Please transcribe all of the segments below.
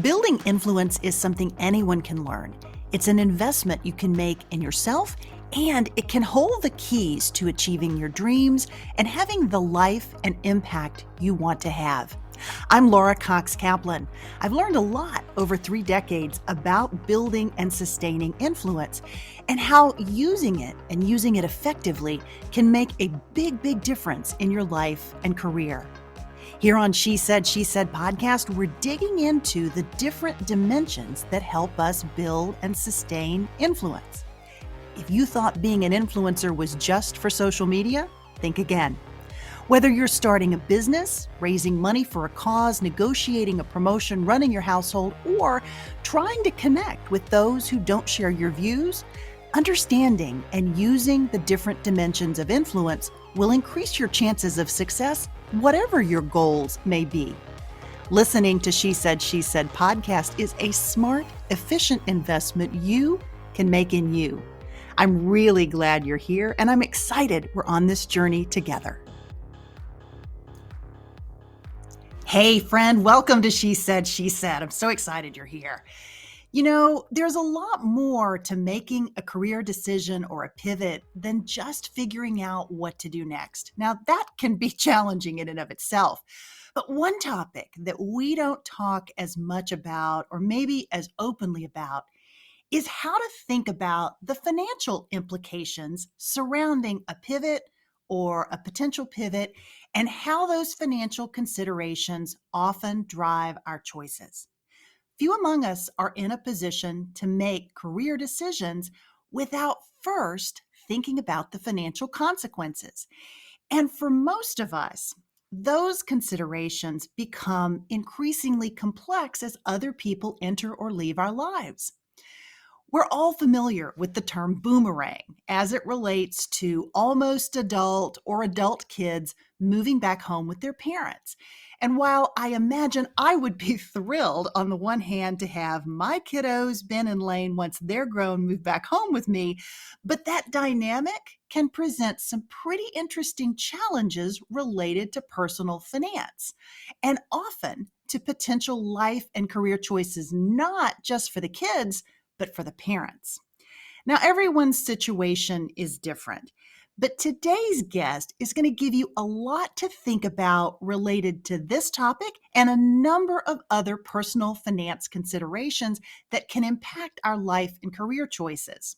Building influence is something anyone can learn. It's an investment you can make in yourself, and it can hold the keys to achieving your dreams and having the life and impact you want to have. I'm Laura Cox Kaplan. I've learned a lot over 3 decades about building and sustaining influence and how using it and using it effectively can make a big difference in your life and career. Here on She Said podcast, we're digging into the different dimensions that help us build and sustain influence. If you thought being an influencer was just for social media, think again. Whether you're starting a business, raising money for a cause, negotiating a promotion, running your household, or trying to connect with those who don't share your views, understanding and using the different dimensions of influence will increase your chances of success, whatever your goals may be. Listening to She Said podcast is a smart, efficient investment you can make in you. I'm really glad you're here, and I'm excited we're on this journey together. Hey, friend, welcome to She Said. I'm so excited you're here. You know, there's a lot more to making a career decision or a pivot than just figuring out what to do next. Now, that can be challenging in and of itself. But one topic that we don't talk as much about, or maybe as openly about, is how to think about the financial implications surrounding a pivot or a potential pivot and how those financial considerations often drive our choices. Few among us are in a position to make career decisions without first thinking about the financial consequences. And for most of us, those considerations become increasingly complex as other people enter or leave our lives. We're all familiar with the term boomerang as it relates to almost adult or adult kids moving back home with their parents. And while I imagine I would be thrilled on the one hand to have my kiddos, Ben and Lane, once they're grown, move back home with me, but that dynamic can present some pretty interesting challenges related to personal finance and often to potential life and career choices, not just for the kids, but for the parents. Now, everyone's situation is different, but today's guest is going to give you a lot to think about related to this topic and a number of other personal finance considerations that can impact our life and career choices.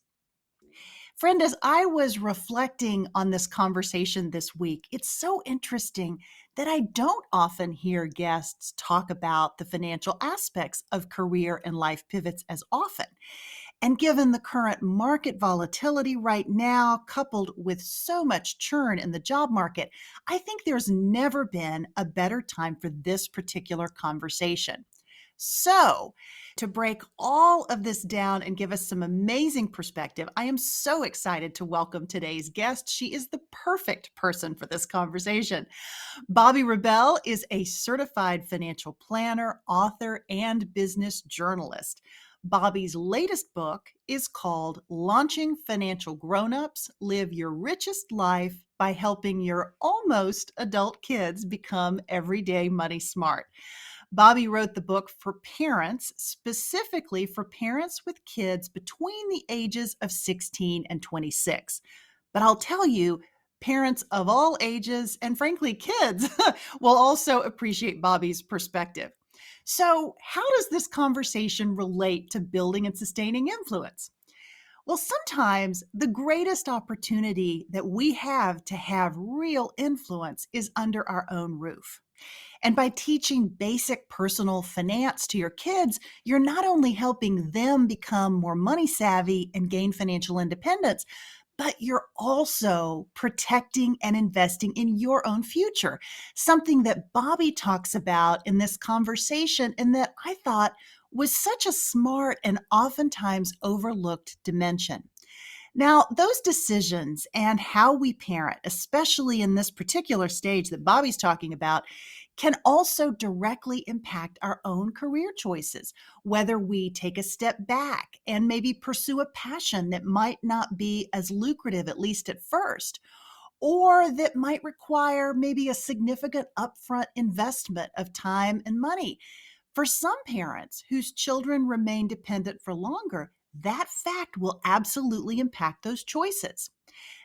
Friend, as I was reflecting on this conversation this week, it's so interesting that I don't often hear guests talk about the financial aspects of career and life pivots as often. And given the current market volatility right now, coupled with so much churn in the job market, I think there's never been a better time for this particular conversation. So, to break all of this down and give us some amazing perspective, I am so excited to welcome today's guest. She is the perfect person for this conversation. Bobbi Rebell is a certified financial planner, author, and business journalist. Bobbi's latest book is called Launching Financial Grownups: Live Your Richest Life by Helping Your Almost Adult Kids Become Everyday Money Smart. Bobbi wrote the book for parents, specifically for parents with kids between the ages of 16 and 26. But I'll tell you, parents of all ages, and frankly, kids, will also appreciate Bobbi's perspective. So, how does this conversation relate to building and sustaining influence? Well, sometimes the greatest opportunity that we have to have real influence is under our own roof. And by teaching basic personal finance to your kids, you're not only helping them become more money savvy and gain financial independence, but you're also protecting and investing in your own future, something that Bobbi talks about in this conversation and that I thought was such a smart and oftentimes overlooked dimension. Now, those decisions and how we parent, especially in this particular stage that Bobbi's talking about, can also directly impact our own career choices, whether we take a step back and maybe pursue a passion that might not be as lucrative, at least at first, or that might require maybe a significant upfront investment of time and money. For some parents whose children remain dependent for longer, that fact will absolutely impact those choices.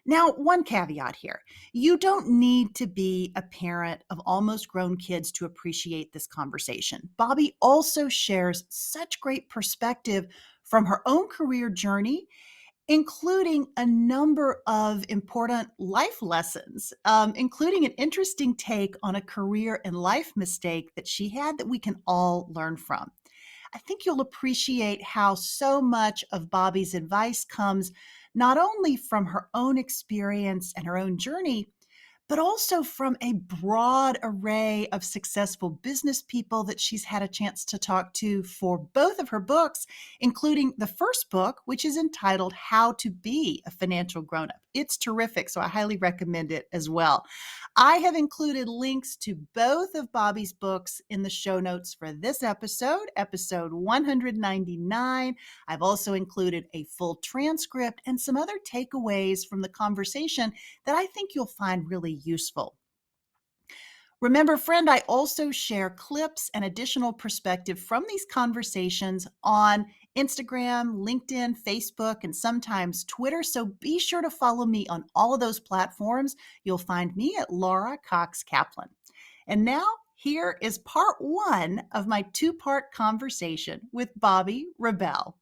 Now, one caveat here: you don't need to be a parent of almost grown kids to appreciate this conversation. Bobbi also shares such great perspective from her own career journey, including a number of important life lessons, including an interesting take on a career and life mistake that she had that we can all learn from. I think you'll appreciate how so much of Bobbi's advice comes not only from her own experience and her own journey, but also from a broad array of successful business people that she's had a chance to talk to for both of her books, including the first book, which is entitled How to Be a Financial Grown-Up. It's terrific, so I highly recommend it as well. I have included links to both of Bobbi's books in the show notes for this episode, episode 199. I've also included a full transcript and some other takeaways from the conversation that I think you'll find really useful. Remember, friend, I also share clips and additional perspective from these conversations on Instagram, LinkedIn, Facebook, and sometimes Twitter. So be sure to follow me on all of those platforms. You'll find me at Laura Cox Kaplan. And now, here is part one of my two-part conversation with Bobbi Rebell.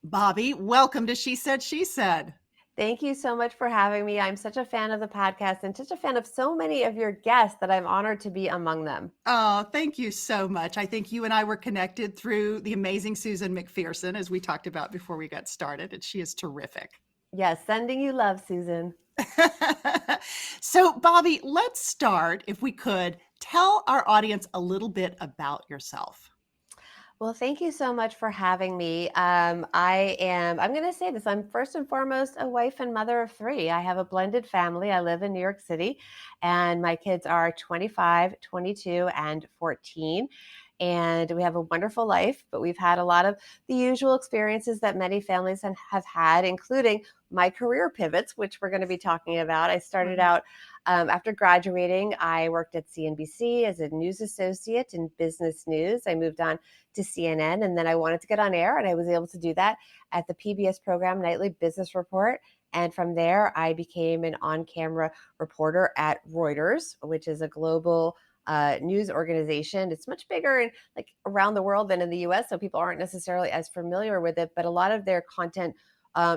Bobbi, welcome to She Said, She Said. Thank you so much for having me. I'm such a fan of the podcast and such a fan of so many of your guests that I'm honored to be among them. Oh, thank you so much. I think you and I were connected through the amazing Susan McPherson, as we talked about before we got started, and she is terrific. Yes, sending you love, Susan. So, Bobbi, let's start, if we could, tell our audience a little bit about yourself. Well, thank you so much for having me. I'm going to say this, I'm first and foremost a wife and mother of three. I have a blended family. I live in New York City, and my kids are 25, 22, and 14. And we have a wonderful life, but we've had a lot of the usual experiences that many families have had, including my career pivots, which we're going to be talking about. I started out after graduating. I worked at CNBC as a news associate in business news. I moved on to CNN, and then I wanted to get on air, and I was able to do that at the PBS program Nightly Business Report. And from there, I became an on-camera reporter at Reuters, which is a global news organization. It's much bigger and like around the world than in the US, so people aren't necessarily as familiar with it, but a lot of their content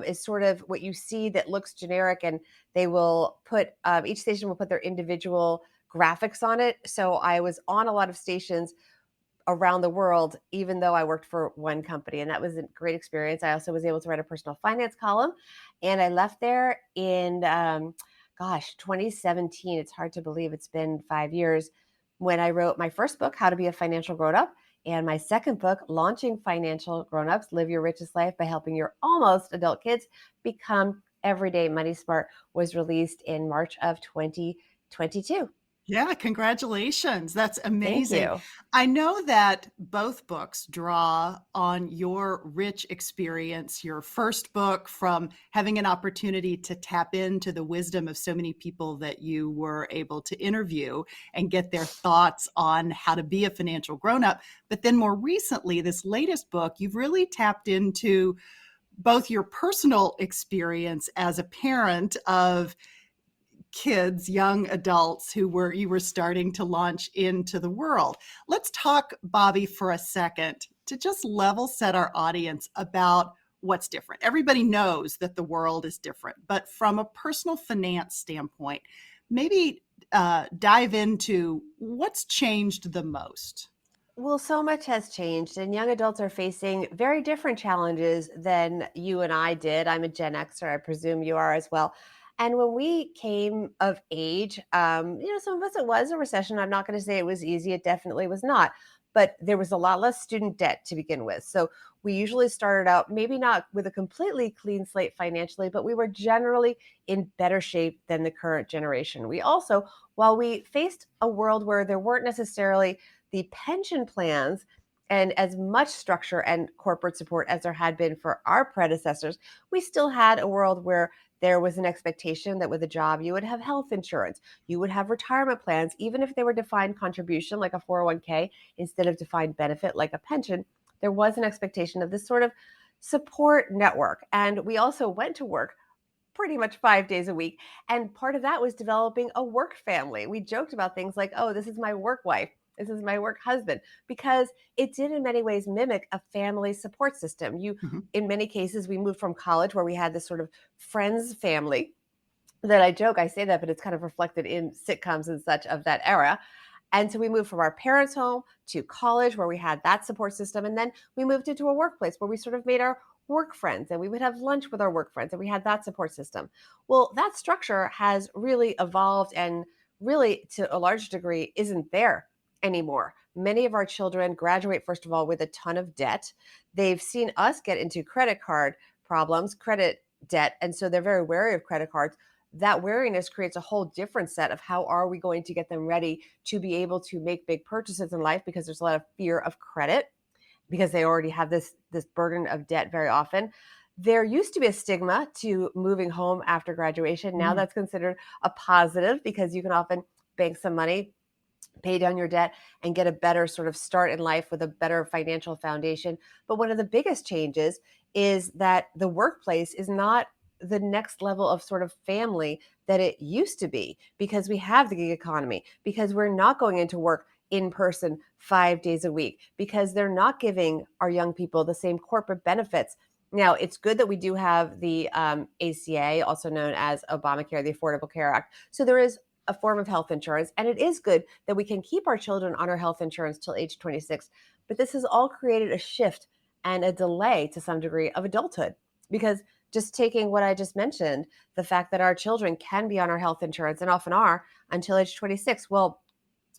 is sort of what you see that looks generic, and they will put, each station will put their individual graphics on it. So I was on a lot of stations around the world, even though I worked for one company. And that was a great experience. I also was able to write a personal finance column. And I left there in, 2017. It's hard to believe it's been 5 years when I wrote my first book, How to Be a Financial Grown-Up, and my second book, Launching Financial Grown-Ups, Live Your Richest Life by Helping Your Almost Adult Kids Become Everyday Money Smart, was released in March of 2022. Yeah, congratulations. That's Thank amazing. you. I know that both books draw on your rich experience, your first book from having an opportunity to tap into the wisdom of so many people that you were able to interview and get their thoughts on how to be a financial grown-up. But then more recently, this latest book, you've really tapped into both your personal experience as a parent of kids, young adults you were starting to launch into the world. Let's talk, Bobbi, for a second to just level set our audience about what's different. Everybody knows that the world is different, but from a personal finance standpoint, maybe dive into what's changed the most. Well, so much has changed, and young adults are facing very different challenges than you and I did. I'm a Gen Xer, I presume you are as well. And when we came of age, some of us, it was a recession. I'm not going to say it was easy. It definitely was not. But there was a lot less student debt to begin with. So we usually started out maybe not with a completely clean slate financially, but we were generally in better shape than the current generation. We also, while we faced a world where there weren't necessarily the pension plans And as much structure and corporate support as there had been for our predecessors, we still had a world where there was an expectation that with a job, you would have health insurance, you would have retirement plans, even if they were defined contribution like a 401k instead of defined benefit like a pension. There was an expectation of this sort of support network. And we also went to work pretty much 5 days a week. And part of that was developing a work family. We joked about things like, oh, this is my work wife. This is my work husband, because it did in many ways mimic a family support system. Mhm. In many cases, we moved from college where we had this sort of friends family that I joke, I say that, but it's kind of reflected in sitcoms and such of that era. And so we moved from our parents' home to college where we had that support system. And then we moved into a workplace where we sort of made our work friends and we would have lunch with our work friends and we had that support system. Well, that structure has really evolved and really to a large degree isn't there anymore. Many of our children graduate, first of all, with a ton of debt. They've seen us get into credit card problems, credit debt. And so they're very wary of credit cards. That wariness creates a whole different set of how are we going to get them ready to be able to make big purchases in life, because there's a lot of fear of credit because they already have this burden of debt very often. There used to be a stigma to moving home after graduation. Now Mm. that's considered a positive because you can often bank some money, pay down your debt, and get a better sort of start in life with a better financial foundation. But one of the biggest changes is that the workplace is not the next level of sort of family that it used to be, because we have the gig economy, because we're not going into work in person 5 days a week, because they're not giving our young people the same corporate benefits. Now, it's good that we do have the ACA, also known as Obamacare, the Affordable Care Act. So there is a form of health insurance. And it is good that we can keep our children on our health insurance till age 26. But this has all created a shift and a delay to some degree of adulthood. Because just taking what I just mentioned, the fact that our children can be on our health insurance and often are until age 26, well,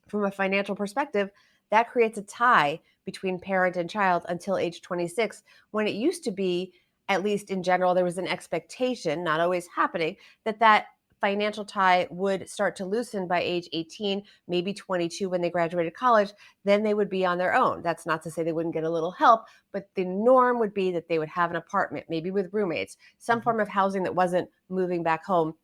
from a financial perspective, that creates a tie between parent and child until age 26, when it used to be, at least in general, there was an expectation, not always happening, that financial tie would start to loosen by age 18, maybe 22 when they graduated college. Then they would be on their own. That's not to say they wouldn't get a little help, but the norm would be that they would have an apartment, maybe with roommates, some Mhm. form of housing that wasn't moving back home.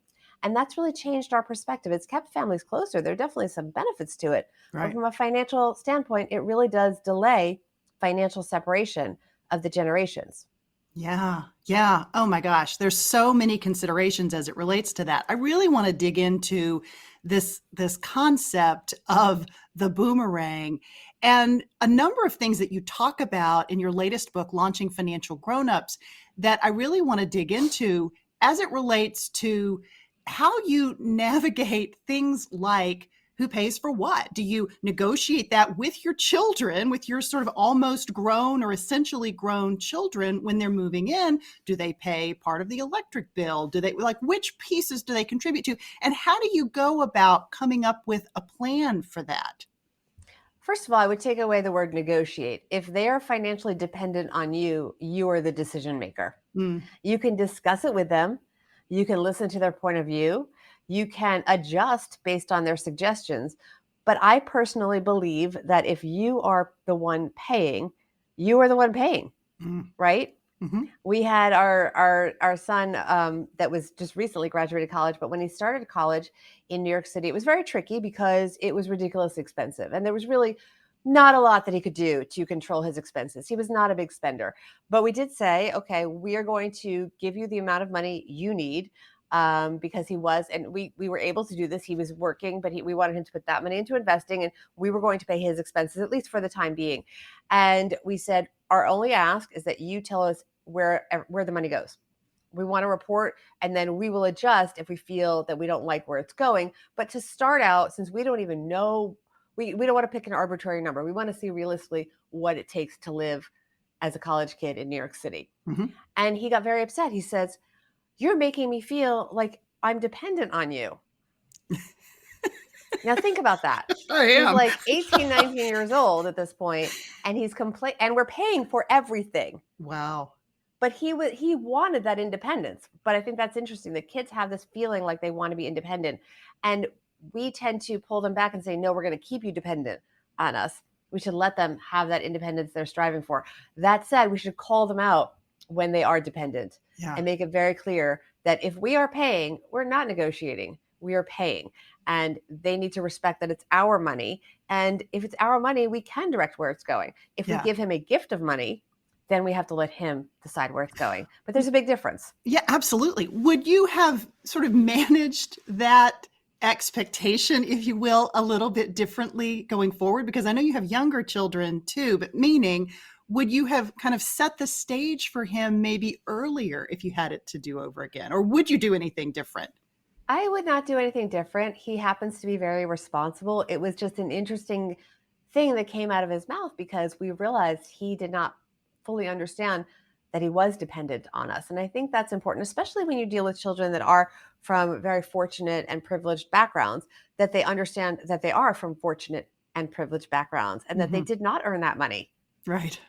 And that's really changed our perspective. It's kept families closer. There are definitely some benefits to it. But Right. from a financial standpoint, it really does delay financial separation of the generations. Yeah. Yeah. Oh my gosh. There's so many considerations as it relates to that. I really want to dig into this concept of the boomerang and a number of things that you talk about in your latest book, Launching Financial Grownups, that I really want to dig into as it relates to how you navigate things like who pays for what? Do you negotiate that with your children, with your sort of almost grown or essentially grown children when they're moving in? Do they pay part of the electric bill? Do they, like, which pieces do they contribute to? And how do you go about coming up with a plan for that? First of all, I would take away the word negotiate. If they are financially dependent on you, you are the decision maker. Mm, You can discuss it with them. You can listen to their point of view. You can adjust based on their suggestions. But I personally believe that if you are the one paying, you are the one paying, mm, right? mm-hmm, We had our son that was just recently graduated college, but when he started college in New York City, it was very tricky because it was ridiculously expensive, and there was really not a lot that he could do to control his expenses. He was not a big spender, but we did say, okay, we are going to give you the amount of money you need. Because he was, and we were able to do this. He was working, but we wanted him to put that money into investing, and we were going to pay his expenses at least for the time being. And we said, our only ask is that you tell us where the money goes. We want to report, and then we will adjust if we feel that we don't like where it's going. But to start out, since we don't even know, we don't want to pick an arbitrary number. We want to see realistically what it takes to live as a college kid in New York City. mm-hmm. And he got very upset. He says, "You're making me feel like I'm dependent on you." Now think about that. I He's am. like 18, 19 years old at this point, and he's and we're paying for everything. Wow. But he wanted that independence. But I think that's interesting. The kids have this feeling like they want to be independent, and we tend to pull them back and say, no, we're going to keep you dependent on us. We should let them have that independence they're striving for. That said, we should call them out when they are dependent Yeah. and make it very clear that if we are paying, we're not negotiating. We are paying. And they need to respect that it's our money. And if it's our money, we can direct where it's going. If we Yeah. give him a gift of money, then we have to let him decide where it's going. But there's a big difference. Yeah, absolutely. Would you have sort of managed that expectation, if you will, a little bit differently going forward? Because I know you have younger children too, but meaning, would you have kind of set the stage for him maybe earlier if you had it to do over again? Or would you do anything different? I would not do anything different. He happens to be very responsible. It was just an interesting thing that came out of his mouth because we realized he did not fully understand that he was dependent on us. And I think that's important, especially when you deal with children that are from very fortunate and privileged backgrounds, that they understand that they are from fortunate and privileged backgrounds and that they Mm-hmm. did not earn that money. Right.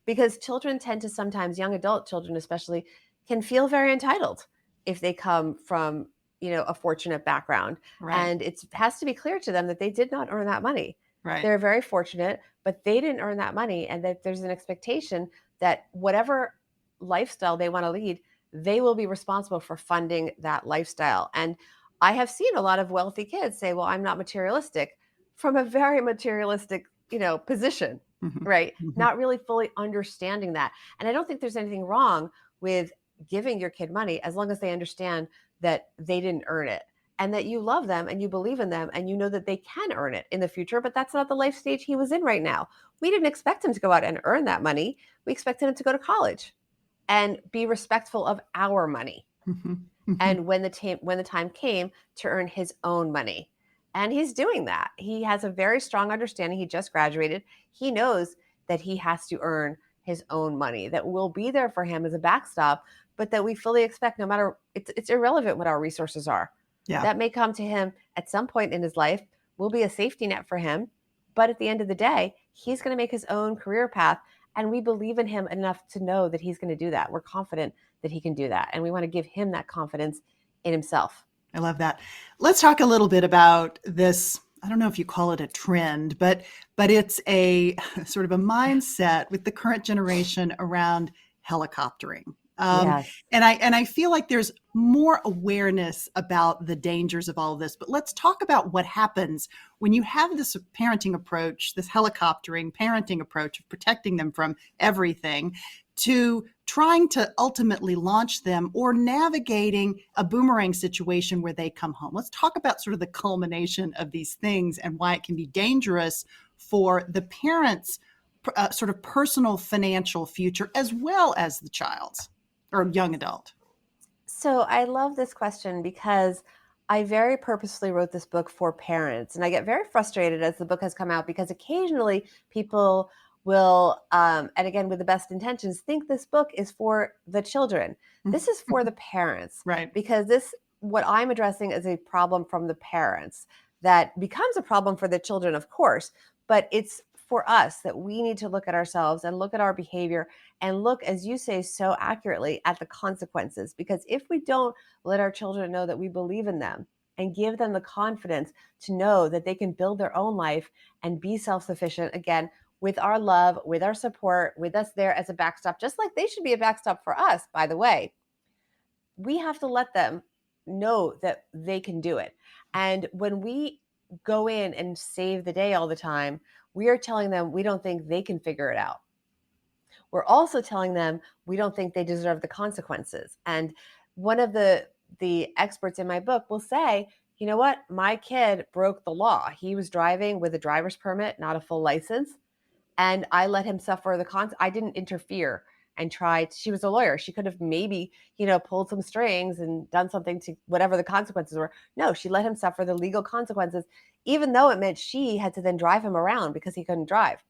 Because children tend to sometimes, young adult children especially, can feel very entitled if they come from, a fortunate background. Right. And it has to be clear to them that they did not earn that money. Right. They're very fortunate, but they didn't earn that money. And that there's an expectation that whatever lifestyle they want to lead, they will be responsible for funding that lifestyle. And I have seen a lot of wealthy kids say, well, I'm not materialistic, from a very materialistic, position, Mm-hmm. right? Mm-hmm. Not really fully understanding that. And I don't think there's anything wrong with giving your kid money as long as they understand that they didn't earn it and that you love them and you believe in them and you know that they can earn it in the future. But that's not the life stage he was in right now. We didn't expect him to go out and earn that money. We expected him to go to college and be respectful of our money. Mm-hmm. Mm-hmm. And when the time came to earn his own money. And he's doing that. He has a very strong understanding. He just graduated. He knows that he has to earn his own money, that will be there for him as a backstop, but that we fully expect no matter, it's irrelevant what our resources are. Yeah. That may come to him at some point in his life, will be a safety net for him. But at the end of the day, he's going to make his own career path. And we believe in him enough to know that he's going to do that. We're confident that he can do that. And we want to give him that confidence in himself. I love that. Let's talk a little bit about this. I don't know if you call it a trend, but it's a sort of a mindset with the current generation around helicoptering. Yes. And I feel like there's more awareness about the dangers of all of this. But let's talk about what happens when you have this parenting approach, this helicoptering parenting approach of protecting them from everything, to trying to ultimately launch them or navigating a boomerang situation where they come home. Let's talk about sort of the culmination of these things and why it can be dangerous for the parents' sort of personal financial future as well as the child's or young adult. So I love this question because I very purposely wrote this book for parents. And I get very frustrated as the book has come out because occasionally people will, and again, with the best intentions, think this book is for the children. This is for the parents Right. because what I'm addressing is a problem from the parents that becomes a problem for the children, of course, but it's for us that we need to look at ourselves and look at our behavior and look, as you say so accurately, at the consequences. Because if we don't let our children know that we believe in them and give them the confidence to know that they can build their own life and be self sufficient, again, with our love, with our support, with us there as a backstop, just like they should be a backstop for us, by the way, we have to let them know that they can do it. And when we go in and save the day all the time, we are telling them we don't think they can figure it out. We're also telling them we don't think they deserve the consequences. And one of the experts in my book will say, you know what? My kid broke the law. He was driving with a driver's permit, not a full license, and I let him suffer I didn't interfere and tried. She was a lawyer. She could have maybe, pulled some strings and done something to whatever the consequences were. No, she let him suffer the legal consequences, even though it meant she had to then drive him around because he couldn't drive.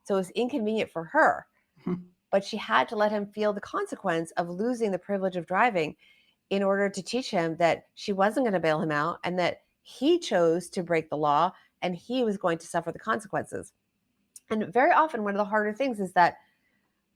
So it was inconvenient for her, but she had to let him feel the consequence of losing the privilege of driving in order to teach him that she wasn't going to bail him out and that he chose to break the law and he was going to suffer the consequences. And very often, one of the harder things is that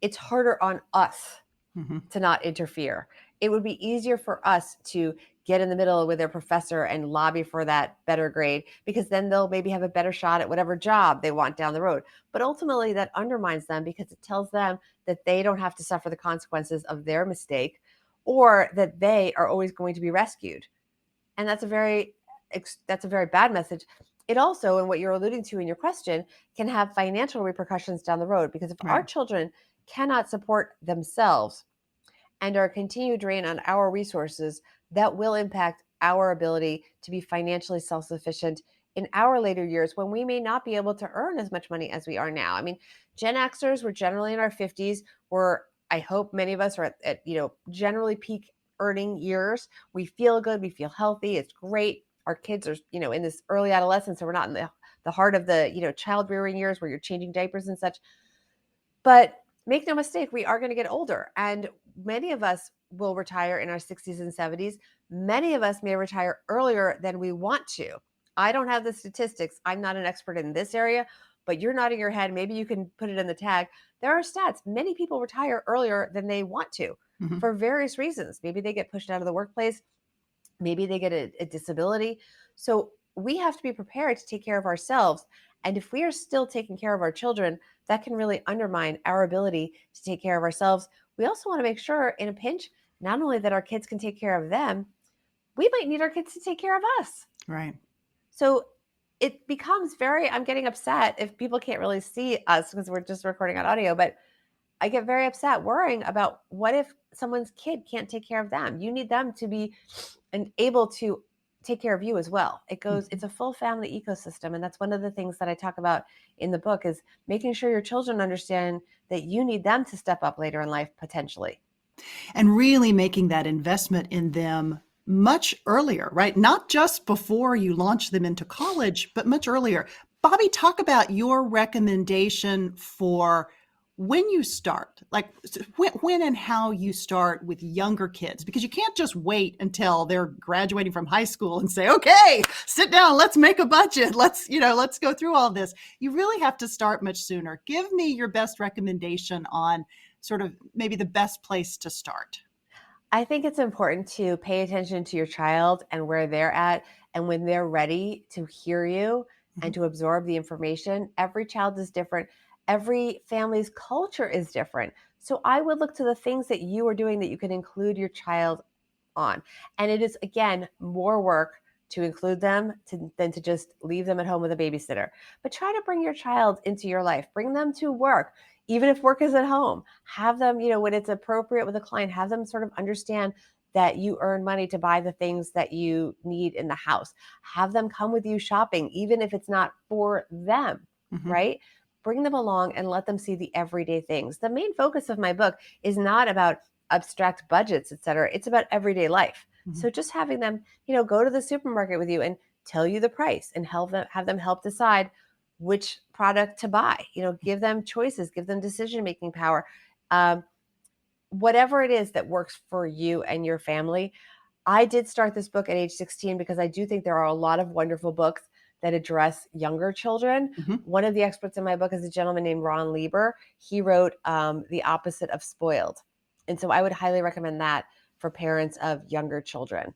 it's harder on us Mm-hmm. to not interfere. It would be easier for us to get in the middle with their professor and lobby for that better grade, because then they'll maybe have a better shot at whatever job they want down the road. But ultimately, that undermines them because it tells them that they don't have to suffer the consequences of their mistake, or that they are always going to be rescued. And that's a very bad message. It also, and what you're alluding to in your question, can have financial repercussions down the road, because if our Right. children cannot support themselves and are a continued drain on our resources, that will impact our ability to be financially self-sufficient in our later years, when we may not be able to earn as much money as we are now. I mean, Gen Xers were generally in our 50s. We're, I hope many of us are at generally peak earning years. We feel good, we feel healthy, it's great. Our kids are, in this early adolescence, so we're not in the heart of the, child rearing years where you're changing diapers and such. But make no mistake, we are going to get older, and many of us will retire in our 60s and 70s. Many of us may retire earlier than we want to. I don't have the statistics. I'm not an expert in this area, but you're nodding your head. Maybe you can put it in the tag. There are stats. Many people retire earlier than they want to Hmm. for various reasons. Maybe they get pushed out of the workplace. Maybe they get a disability. So we have to be prepared to take care of ourselves. And if we are still taking care of our children, that can really undermine our ability to take care of ourselves. We also want to make sure in a pinch, not only that our kids can take care of them, we might need our kids to take care of us. Right. So it becomes I'm getting upset if people can't really see us because we're just recording on audio, but I get very upset worrying about what if someone's kid can't take care of them. You need them to be and able to take care of you as well. It's Mhm. a full family ecosystem. And that's one of the things that I talk about in the book, is making sure your children understand that you need them to step up later in life potentially. And really making that investment in them much earlier, right? Not just before you launch them into college, but much earlier. Bobbi, talk about your recommendation for when you start, like when and how you start with younger kids, because you can't just wait until they're graduating from high school and say, okay, sit down, let's make a budget. Let's go through all this. You really have to start much sooner. Give me your best recommendation on sort of maybe the best place to start. I think it's important to pay attention to your child and where they're at. And when they're ready to hear you Mhm. and to absorb the information, every child is different. Every family's culture is different. So I would look to the things that you are doing that you can include your child on. And it is, again, more work to include them than to just leave them at home with a babysitter. But try to bring your child into your life, bring them to work, even if work is at home. Have them, when it's appropriate with a client, have them sort of understand that you earn money to buy the things that you need in the house. Have them come with you shopping, even if it's not for them, Mhm. right? Bring them along and let them see the everyday things. The main focus of my book is not about abstract budgets, et cetera. It's about everyday life. Mhm. So just having them, go to the supermarket with you and tell you the price and have them help decide which product to buy. Give them choices, give them decision making power. Um, Whatever it is that works for you and your family. I did start this book at age 16 because I do think there are a lot of wonderful books that address younger children. Mhm. One of the experts in my book is a gentleman named Ron Lieber. He wrote The Opposite of Spoiled. And so I would highly recommend that for parents of younger children.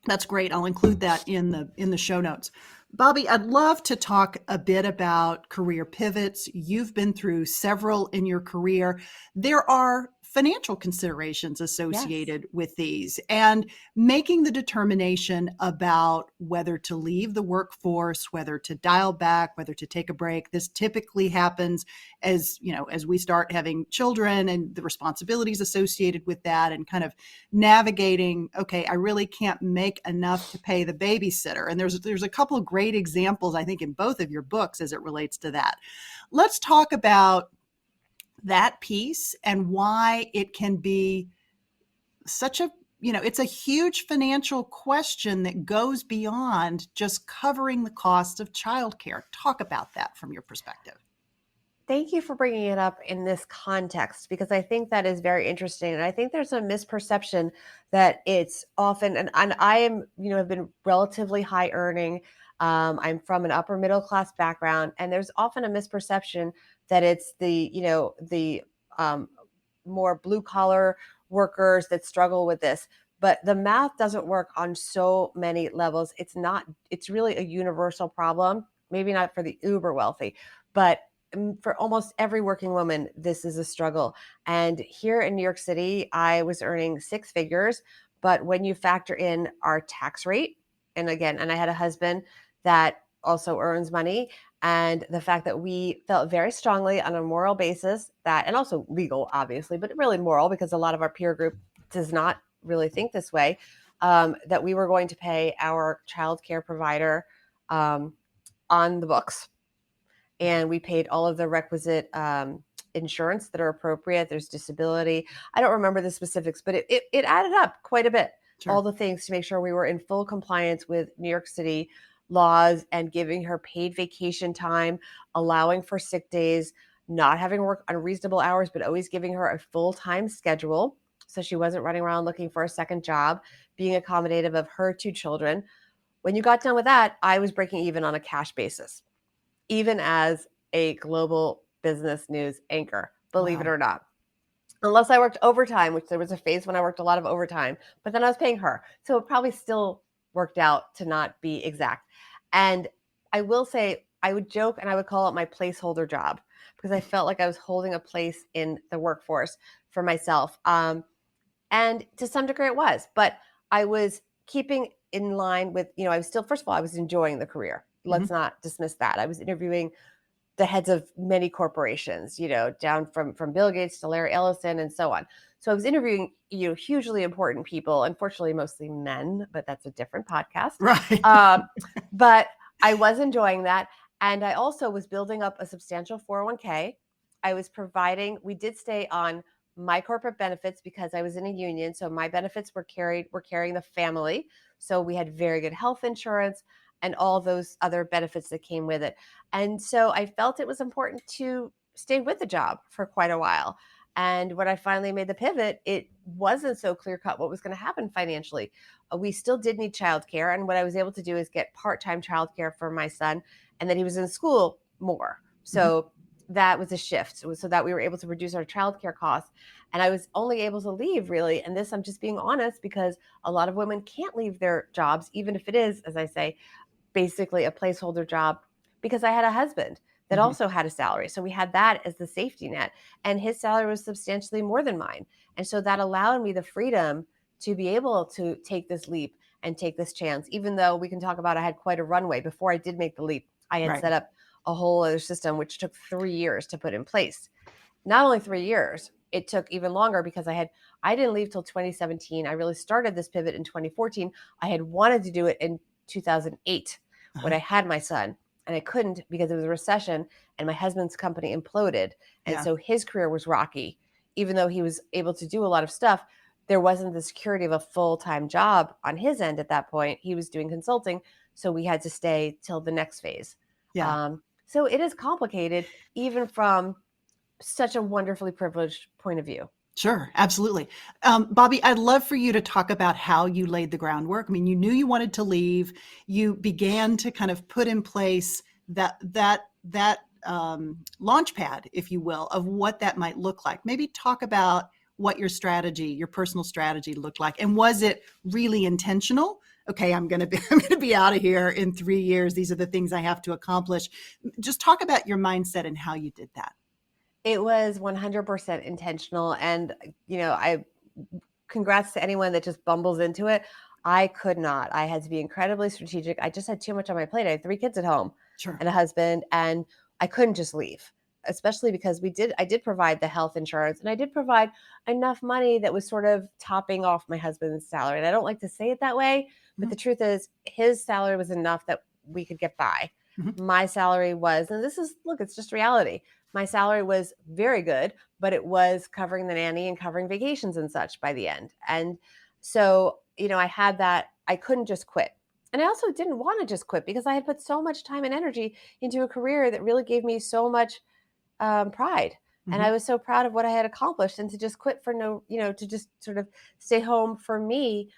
That's great. I'll include that in the show notes. Bobbi, I'd love to talk a bit about career pivots. You've been through several in your career. There are financial considerations Yes. associated with these, and making the determination about whether to leave the workforce, whether to dial back, whether to take a break. This typically happens as we start having children and the responsibilities associated with that, and kind of navigating, okay, I really can't make enough to pay the babysitter. And there's a couple of great examples, I think, in both of your books as it relates to that. Let's talk about that piece and why it can be such a it's a huge financial question that goes beyond just covering the cost of childcare. Talk about that from your perspective. Thank you for bringing it up in this context, because I think that is very interesting. And I think there's a misperception that it's often, and I am, have been relatively high earning. I'm from an upper middle class background, and there's often a misperception that it's the more blue collar workers that struggle with this. but the math doesn't work on so many levels. It's really a universal problem, maybe not for the uber wealthy, but for almost every working woman, this is a struggle. And here in New York City, I was earning six figures, but when you factor in our tax rate, and again, and I had a husband that also earns money, and the fact that we felt very strongly on a moral basis that, and also legal, obviously, but really moral because a lot of our peer group does not really think this way, that we were going to pay our child care provider on the books. And we paid all of the requisite insurance that are appropriate. There's disability. I don't remember the specifics, but it added up quite a bit. Sure. All the things to make sure we were in full compliance with New York City laws and giving her paid vacation time, allowing for sick days, not having work unreasonable hours, but always giving her a full-time schedule. So she wasn't running around looking for a second job, being accommodative of her two children. When you got done with that, I was breaking even on a cash basis, even as a global business news anchor, believe it or not. Unless I worked overtime, which there was a phase when I worked a lot of overtime, but then I was paying her. So it probably still worked out to not be exact. And I will say, I would joke and I would call it my placeholder job because I felt like I was holding a place in the workforce for myself. And to some degree it was, but I was keeping in line with, I was still, first of all, I was enjoying the career. Let's not dismiss that. I was interviewing the heads of many corporations, down from Bill Gates to Larry Ellison and so on. So I was interviewing, hugely important people, unfortunately, mostly men, but that's a different podcast. Right. But I was enjoying that. And I also was building up a substantial 401k. I was we did stay on my corporate benefits because I was in a union. So my benefits were carrying the family. So we had very good health insurance and all those other benefits that came with it. And so I felt it was important to stay with the job for quite a while. And when I finally made the pivot, it wasn't so clear cut what was going to happen financially. We still did need childcare. And what I was able to do is get part-time childcare for my son. And then he was in school more. So that was a shift so that we were able to reduce our childcare costs. And I was only able to leave, really. And this, I'm just being honest, because a lot of women can't leave their jobs, even if it is, as I say, basically a placeholder job, because I had a husband that also had a salary. So we had that as the safety net, and his salary was substantially more than mine. And so that allowed me the freedom to be able to take this leap and take this chance, even though we can talk about I had quite a runway before I did make the leap. I had set up a whole other system, which took 3 years to put in place. Not only 3 years, it took even longer because I didn't leave till 2017. I really started this pivot in 2014. I had wanted to do it in 2008 when I had my son, and I couldn't because it was a recession and my husband's company imploded. And so his career was rocky. Even though he was able to do a lot of stuff, there wasn't the security of a full-time job on his end at that point. He was doing consulting, so we had to stay till the next phase. So it is complicated, even from such a wonderfully privileged point of view. Sure, absolutely. Bobbi, I'd love for you to talk about how you laid the groundwork. I mean, you knew you wanted to leave. You began to kind of put in place that launch pad, if you will, of what that might look like. Maybe talk about what your personal strategy looked like. And was it really intentional? Okay, I'm going to be out of here in 3 years. These are the things I have to accomplish. Just talk about your mindset and how you did that. It was 100% intentional. And, congrats to anyone that just bumbles into it. I could not. I had to be incredibly strategic. I just had too much on my plate. I had 3 kids at home and a husband, and I couldn't just leave, especially because I did provide the health insurance, and I did provide enough money that was sort of topping off my husband's salary. And I don't like to say it that way, but the truth is his salary was enough that we could get by. My salary was, and it's just reality. My salary was very good, but it was covering the nanny and covering vacations and such by the end. And so, I had that. I couldn't just quit. And I also didn't want to just quit because I had put so much time and energy into a career that really gave me so much pride. And I was so proud of what I had accomplished. And to just quit for to just sort of stay home for me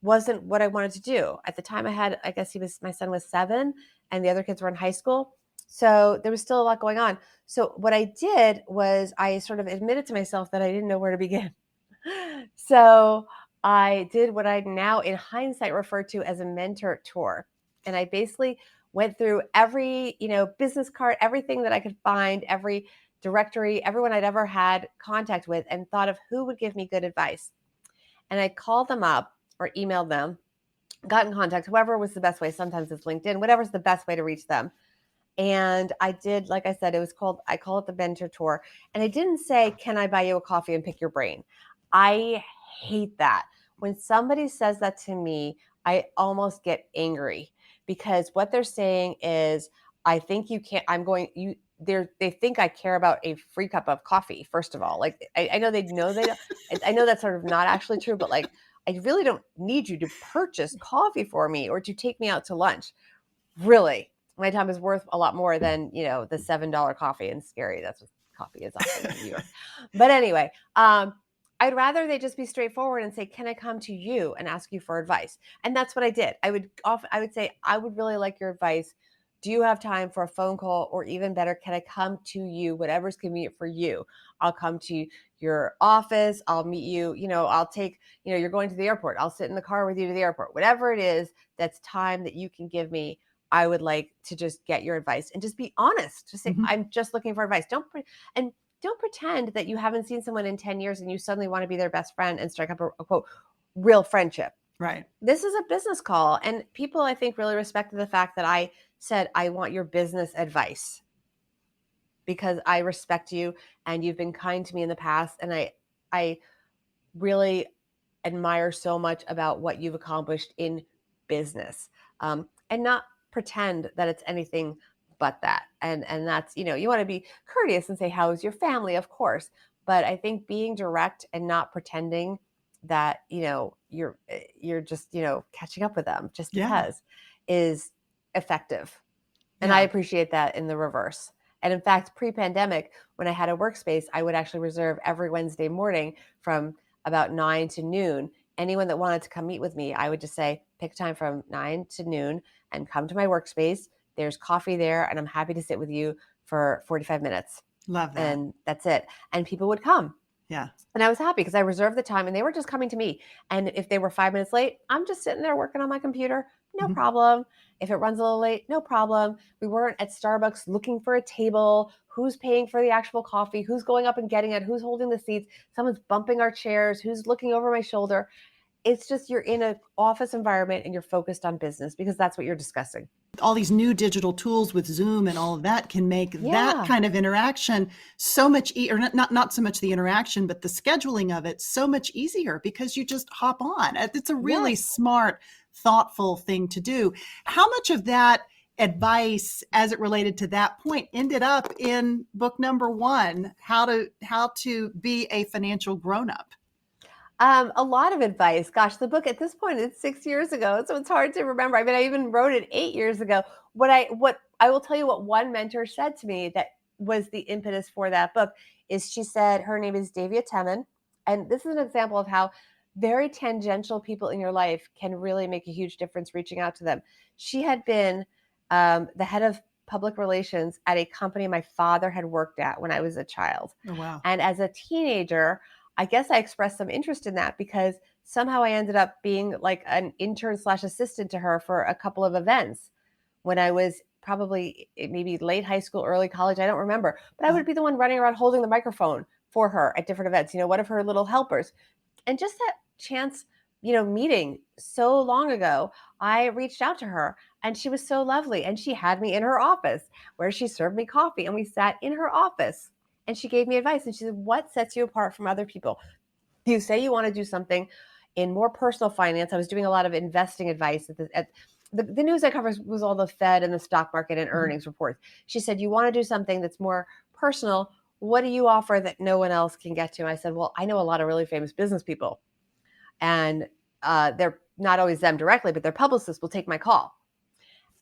wasn't what I wanted to do. At the time my son was 7 and the other kids were in high school. So there was still a lot going on. So what I did was I sort of admitted to myself that I didn't know where to begin. So I did what I now in hindsight refer to as a mentor tour. And I basically went through every, business card, everything that I could find, every directory, everyone I'd ever had contact with, and thought of who would give me good advice. And I called them up or emailed them, got in contact, whoever was the best way. Sometimes it's LinkedIn, whatever's the best way to reach them. And I did, like I said, I call it the mentor tour. And I didn't say, can I buy you a coffee and pick your brain? I hate that. When somebody says that to me, I almost get angry because what they're saying is, I think you can't, I'm going, you, they think I care about a free cup of coffee, first of all. Like, I know they know they don't, I know that's sort of not actually true, but like, I really don't need you to purchase coffee for me or to take me out to lunch. Really, my time is worth a lot more than the $7 coffee. And scary, that's what coffee is often in New York. But anyway, I'd rather they just be straightforward and say, can I come to you and ask you for advice? And that's what I did. I would say, I would really like your advice. Do you have time for a phone call? Or even better, can I come to you? Whatever's convenient for you. I'll come to your office. I'll meet you. I'll take, you're going to the airport. I'll sit in the car with you to the airport. Whatever it is, that's time that you can give me. I would like to just get your advice and just be honest. Just say, I'm just looking for advice. Don't pretend that you haven't seen someone in 10 years and you suddenly want to be their best friend and strike up a quote, real friendship. Right. This is a business call. And people, I think, really respected the fact that I said, I want your business advice because I respect you and you've been kind to me in the past. And I really admire so much about what you've accomplished in business, and not pretend that it's anything but that. And that's, you want to be courteous and say, how is your family? Of course. But I think being direct and not pretending that, you're just, catching up with them just Yeah. because is effective. And I Yeah. appreciate that in the reverse. And in fact, pre-pandemic, when I had a workspace, I would actually reserve every Wednesday morning from about 9 to noon. Anyone that wanted to come meet with me, I would just say, pick a time from 9 to noon and come to my workspace. There's coffee there, and I'm happy to sit with you for 45 minutes. Love that. And that's it. And people would come. Yeah. And I was happy because I reserved the time and they were just coming to me. And if they were 5 minutes late, I'm just sitting there working on my computer. No problem. If it runs a little late, no problem. We weren't at Starbucks looking for a table. Who's paying for the actual coffee? Who's going up and getting it? Who's holding the seats? Someone's bumping our chairs. Who's looking over my shoulder? It's just you're in an office environment and you're focused on business because that's what you're discussing. All these new digital tools with Zoom and all of that can make that Yeah. kind of interaction so much or not so much the interaction, but the scheduling of it so much easier because you just hop on. It's a really Yes. smart, thoughtful thing to do. How much of that advice as it related to that point ended up in book number 1, how to be a financial grown-up? A lot of advice. Gosh, the book at this point, it's 6 years ago, so it's hard to remember. I mean, I even wrote it 8 years ago. What I will tell you what one mentor said to me that was the impetus for that book is she said, her name is Davia Temin. And this is an example of how very tangential people in your life can really make a huge difference reaching out to them. She had been the head of public relations at a company my father had worked at when I was a child. Oh, wow. And as a teenager, I guess I expressed some interest in that because somehow I ended up being like an intern slash assistant to her for a couple of events when I was probably maybe late high school, early college. I don't remember, but I would be the one running around holding the microphone for her at different events, one of her little helpers. And just that chance, meeting so long ago, I reached out to her and she was so lovely. And she had me in her office where she served me coffee and we sat in her office and she gave me advice. And she said, what sets you apart from other people? You say you want to do something in more personal finance. I was doing a lot of investing advice at the news I covered was all the Fed and the stock market and earnings reports. She said, you want to do something that's more personal. What do you offer that no one else can get to? And I said, well, I know a lot of really famous business people and they're not always them directly, but their publicists will take my call.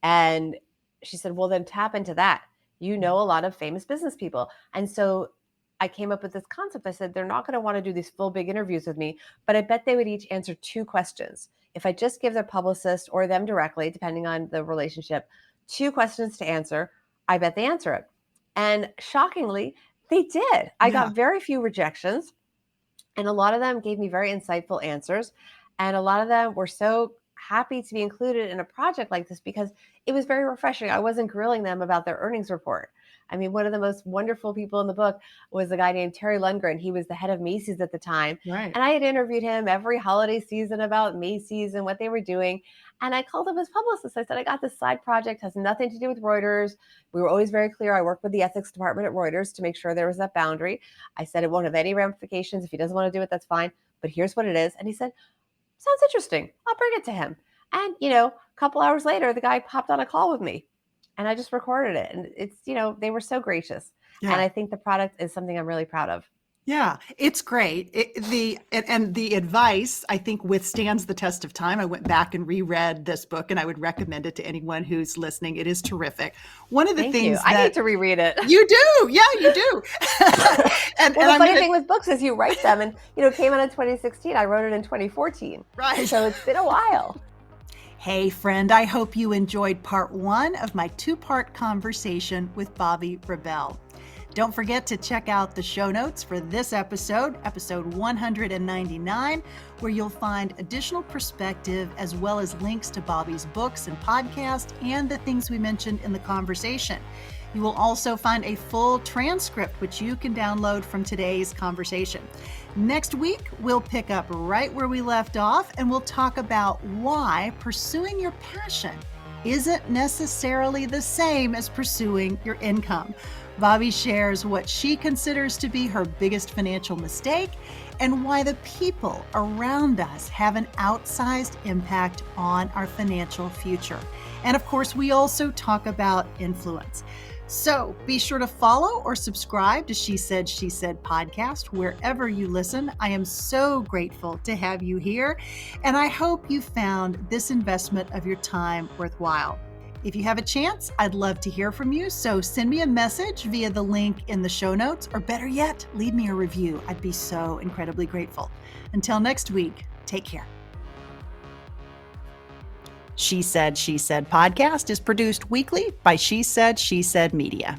And she said, well, then tap into that. You know a lot of famous business people. And so I came up with this concept. I said, they're not going to want to do these full big interviews with me, but I bet they would each answer 2 questions. If I just give their publicist or them directly, depending on the relationship, 2 questions to answer, I bet they answer it. And shockingly, they did. I got very few rejections. And a lot of them gave me very insightful answers. And a lot of them were so happy to be included in a project like this because it was very refreshing. I wasn't grilling them about their earnings report. I mean, one of the most wonderful people in the book was a guy named Terry Lundgren. He was the head of Macy's at the time. Right. And I had interviewed him every holiday season about Macy's and what they were doing. And I called him his publicist. I said, I got this side project, has nothing to do with Reuters. We were always very clear. I worked with the ethics department at Reuters to make sure there was that boundary. I said, it won't have any ramifications. If he doesn't want to do it, that's fine. But here's what it is. And he said, sounds interesting. I'll bring it to him. And, a couple hours later, the guy popped on a call with me and I just recorded it. And it's, they were so gracious. Yeah. And I think the product is something I'm really proud of. Yeah, it's great. And the advice, I think, withstands the test of time. I went back and reread this book, and I would recommend it to anyone who's listening. It is terrific. One of the Thank things you. I need to reread it. You do. Yeah, you do. And the funny thing with books is you write them, and it came out in 2016. I wrote it in 2014. Right. So it's been a while. Hey, friend, I hope you enjoyed part 1 of my 2-part conversation with Bobbi Rebell. Don't forget to check out the show notes for this episode 199, where you'll find additional perspective as well as links to Bobbi's books and podcast and the things we mentioned in the conversation. You will also find a full transcript, which you can download from today's conversation. Next week, we'll pick up right where we left off, and we'll talk about why pursuing your passion isn't necessarily the same as pursuing your income. Bobbi shares what she considers to be her biggest financial mistake and why the people around us have an outsized impact on our financial future. And of course, we also talk about influence. So be sure to follow or subscribe to She Said podcast wherever you listen. I am so grateful to have you here, and I hope you found this investment of your time worthwhile. If you have a chance, I'd love to hear from you, so send me a message via the link in the show notes, or better yet, leave me a review. I'd be so incredibly grateful. Until next week, take care. She Said podcast is produced weekly by She Said Media.